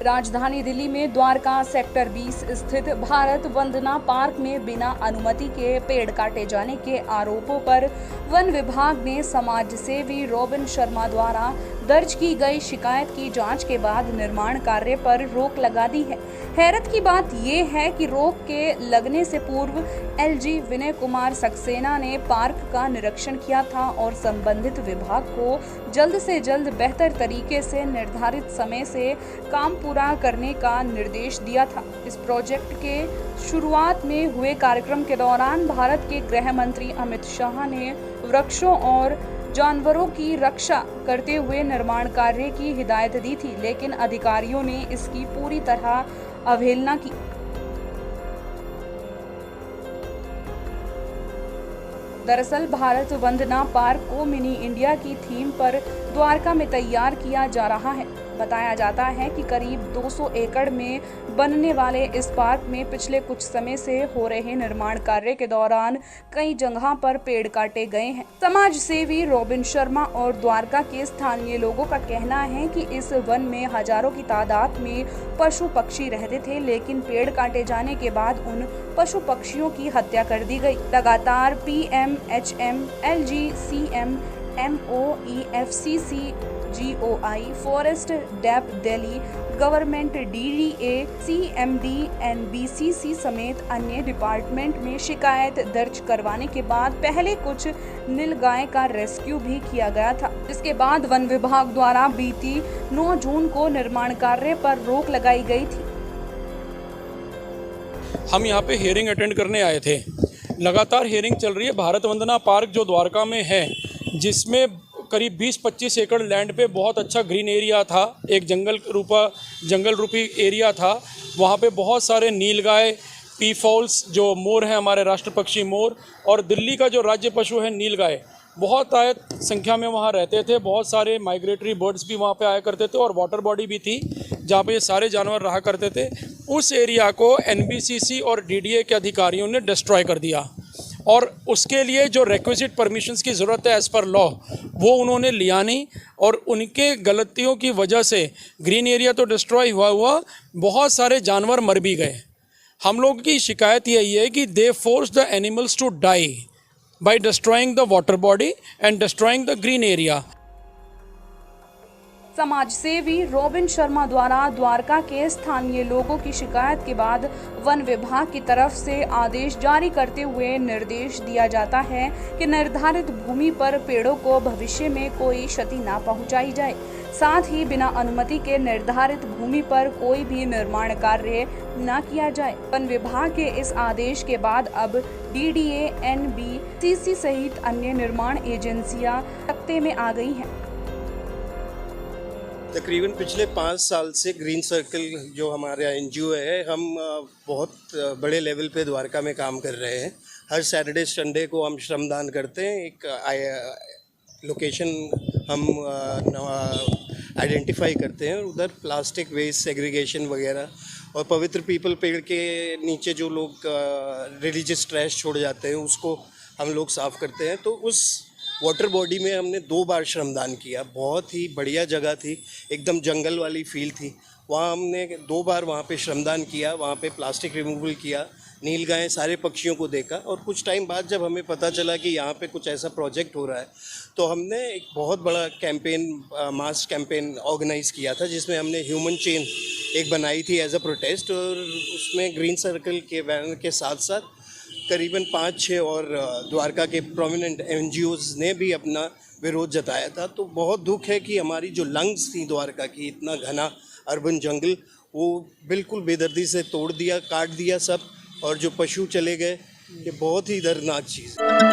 राजधानी दिल्ली में द्वारका सेक्टर 20 स्थित भारत वंदना पार्क में बिना अनुमति के पेड़ काटे जाने के आरोपों पर वन विभाग ने समाजसेवी रॉबिन शर्मा द्वारा दर्ज की गई शिकायत की जांच के बाद निर्माण कार्य पर रोक लगा दी है। हैरत की बात ये है कि रोक के लगने से पूर्व एलजी विनय कुमार सक्सेना ने पार्क का निरीक्षण किया था और संबंधित विभाग को जल्द से जल्द बेहतर तरीके से निर्धारित समय से काम पूरा करने का निर्देश दिया था। इस प्रोजेक्ट के शुरुआत में हुए कार्यक्रम के दौरान भारत के गृह मंत्री अमित शाह ने वृक्षों और जानवरों की रक्षा करते हुए निर्माण कार्य की हिदायत दी थी, लेकिन अधिकारियों ने इसकी पूरी तरह अवहेलना की। दरअसल भारत वंदना पार्क को मिनी इंडिया की थीम पर द्वारका में तैयार किया जा रहा है। बताया जाता है कि करीब 200 एकड़ में बनने वाले इस पार्क में पिछले कुछ समय से हो रहे निर्माण कार्य के दौरान कई जगह पर पेड़ काटे गए हैं। समाज सेवी रॉबिन शर्मा और द्वारका के स्थानीय लोगों का कहना है कि इस वन में हजारों की तादाद में पशु पक्षी रहते थे, लेकिन पेड़ काटे जाने के बाद उन पशु पक्षियों की हत्या कर दी गई। लगातार PMHM, LGCM, MOEFCC, GOI, forest dep Delhi, government DDA, CMD, NBCC समेत अन्य डिपार्टमेंट में शिकायत दर्ज करवाने के बाद पहले कुछ नीलगाय का रेस्क्यू भी किया गया था। इसके बाद वन विभाग द्वारा बीती 9 जून को निर्माण कार्य पर रोक लगाई गई थी। हम यहाँ पे हियरिंग अटेंड करने आए थे। लगातार हियरिंग चल रही है। भारत वंदना पार्क जो द्वारका में है, जिसमें करीब 20-25 एकड़ लैंड पे बहुत अच्छा ग्रीन एरिया था, एक जंगल रूपी एरिया था। वहाँ पे बहुत सारे नीलगाय, पीफॉल्स जो मोर हैं, हमारे राष्ट्र पक्षी मोर, और दिल्ली का जो राज्य पशु है नीलगाय, बहुत आयत संख्या में वहाँ रहते थे। बहुत सारे माइग्रेटरी बर्ड्स भी वहाँ पे आया करते थे और वाटर बॉडी भी थी जहाँ पे ये सारे जानवर रहा करते थे। उस एरिया को NBCC और DDA के अधिकारियों ने डिस्ट्रॉय कर दिया और उसके लिए जो रिक्विजिट परमिशंस की ज़रूरत है एज़ पर लॉ, वो उन्होंने लिया नहीं और उनके गलतियों की वजह से ग्रीन एरिया तो डिस्ट्रॉय हुआ, बहुत सारे जानवर मर भी गए। हम लोग की शिकायत यही है कि they force the animals to die by destroying the water body and destroying the green area. समाज सेवी रॉबिन शर्मा द्वारा द्वारका के स्थानीय लोगों की शिकायत के बाद वन विभाग की तरफ से आदेश जारी करते हुए निर्देश दिया जाता है कि निर्धारित भूमि पर पेड़ों को भविष्य में कोई क्षति न पहुंचाई जाए। साथ ही बिना अनुमति के निर्धारित भूमि पर कोई भी निर्माण कार्य न किया जाए। वन विभाग के इस आदेश के बाद अब DDA, NBCC सहित अन्य निर्माण एजेंसियां सख्ते में आ गई हैं। तकरीबन पिछले 5 साल से ग्रीन सर्कल जो हमारा NGO है, हम बहुत बड़े लेवल पे द्वारका में काम कर रहे हैं। हर सैटरडे संडे को हम श्रमदान करते हैं। एक लोकेशन हम आइडेंटिफाई करते हैं, उधर प्लास्टिक वेस्ट सेग्रीगेशन वगैरह और पवित्र पीपल पेड़ के नीचे जो लोग रिलीजियस ट्रैश छोड़ जाते हैं उसको हम लोग साफ़ करते हैं। तो उस वाटर बॉडी में हमने 2 बार श्रमदान किया। बहुत ही बढ़िया जगह थी, एकदम जंगल वाली फील थी। वहाँ हमने 2 बार वहाँ पे श्रमदान किया, वहाँ पे प्लास्टिक रिमूवल किया, नीलगाय सारे पक्षियों को देखा। और कुछ टाइम बाद जब हमें पता चला कि यहाँ पे कुछ ऐसा प्रोजेक्ट हो रहा है, तो हमने एक बहुत बड़ा कैंपेन, मास कैंपेन ऑर्गेनाइज़ किया था, जिसमें हमने ह्यूमन चेन एक बनाई थी एज अ प्रोटेस्ट, और उसमें ग्रीन सर्कल के बैनर के साथ साथ करीबन 5-6 और द्वारका के प्रोमिनेंट NGOs ने भी अपना विरोध जताया था। तो बहुत दुख है कि हमारी जो लंग्स थी द्वारका की, इतना घना अर्बन जंगल, वो बिल्कुल बेदर्दी से तोड़ दिया, काट दिया सब, और जो पशु चले गए, ये बहुत ही दर्दनाक चीज़ है।